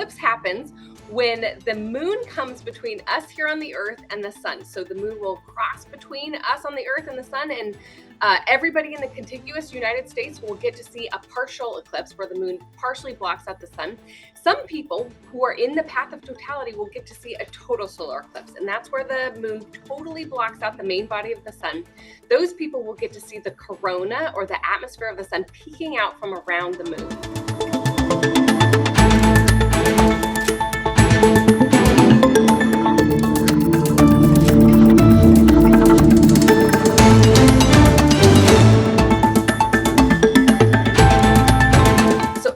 eclipse happens when the moon comes between us here on the earth and the sun. So the moon will cross between us on the earth and the sun, and everybody in the contiguous United States will get to see a partial eclipse where the moon partially blocks out the sun. Some people who are in the path of totality will get to see a total solar eclipse, and that's where the moon totally blocks out the main body of the sun. Those people will get to see the corona, or the atmosphere of the sun, peeking out from around the moon.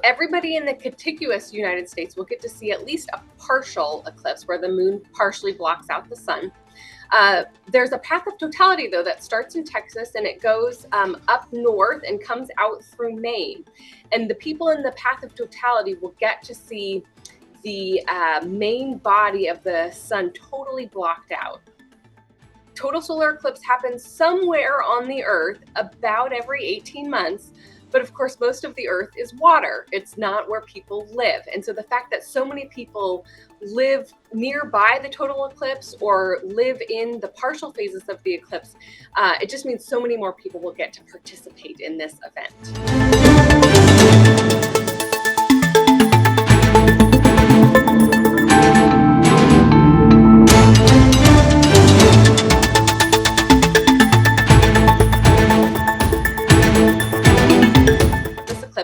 Everybody in the contiguous United States will get to see at least a partial eclipse where the moon partially blocks out the sun. There's a path of totality, though, that starts in Texas and it goes up north and comes out through Maine. And the people in the path of totality will get to see the main body of the sun totally blocked out. Total solar eclipse happens somewhere on the earth about every 18 months. But of course, most of the earth is water. It's not where people live. And so the fact that so many people live nearby the total eclipse or live in the partial phases of the eclipse, it just means so many more people will get to participate in this event.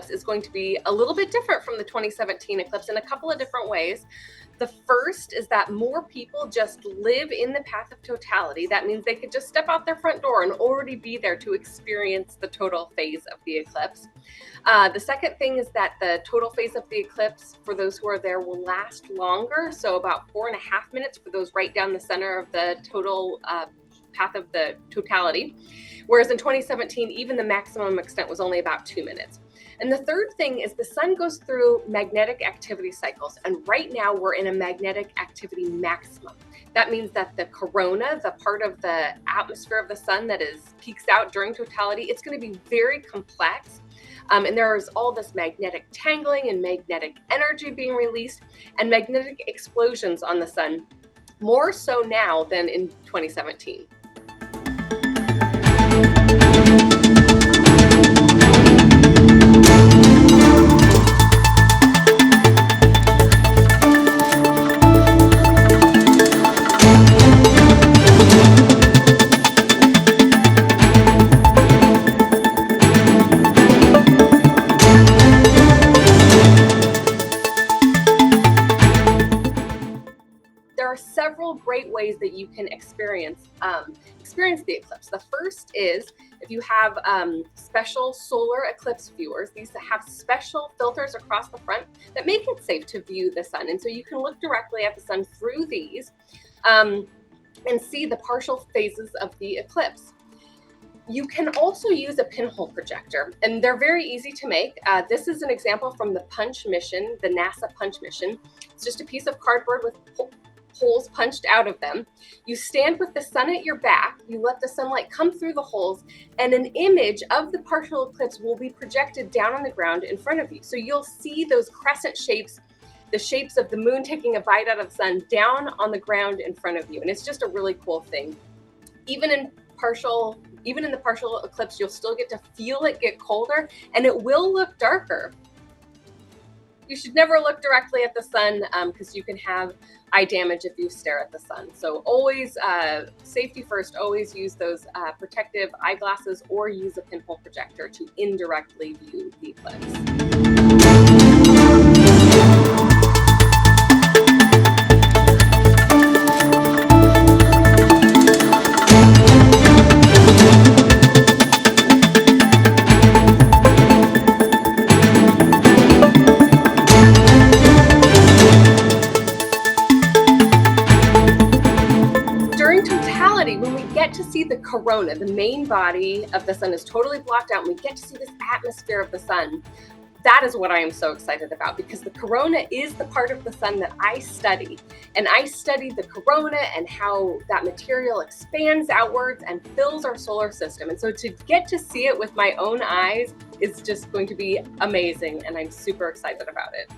Is going to be a little bit different from the 2017 eclipse in a couple of different ways. The first is that more people just live in the path of totality. That means they could just step out their front door and already be there to experience the total phase of the eclipse. The second thing is that the total phase of the eclipse, for those who are there, will last longer. So about 4.5 minutes for those right down the center of the total path of the totality. Whereas in 2017, even the maximum extent was only about 2 minutes. And the third thing is the sun goes through magnetic activity cycles. And right now we're in a magnetic activity maximum. That means that the corona, the part of the atmosphere of the sun that peaks out during totality, it's going to be very complex. And there's all this magnetic tangling and magnetic energy being released and magnetic explosions on the sun, more so now than in 2017. Several great ways that you can experience the eclipse. The first is if you have special solar eclipse viewers. These have special filters across the front that make it safe to view the sun. And so you can look directly at the sun through these and see the partial phases of the eclipse. You can also use a pinhole projector, and they're very easy to make. This is an example from the Punch mission, the NASA Punch mission. It's just a piece of cardboard with holes punched out of them. You stand with the sun at your back, you let the sunlight come through the holes, and an image of the partial eclipse will be projected down on the ground in front of you. So you'll see those crescent shapes, the shapes of the moon taking a bite out of the sun, down on the ground in front of you. And it's just a really cool thing. Even in the partial eclipse, you'll still get to feel it get colder, and it will look darker. You should never look directly at the sun because you can have eye damage if you stare at the sun. So always, safety first, always use those protective eyeglasses or use a pinhole projector to indirectly view the eclipse. When we get to see the corona, the main body of the sun is totally blocked out, and we get to see this atmosphere of the sun. That is what I am so excited about, because the corona is the part of the sun that I study. And I study the corona and how that material expands outwards and fills our solar system. And so to get to see it with my own eyes is just going to be amazing, and I'm super excited about it.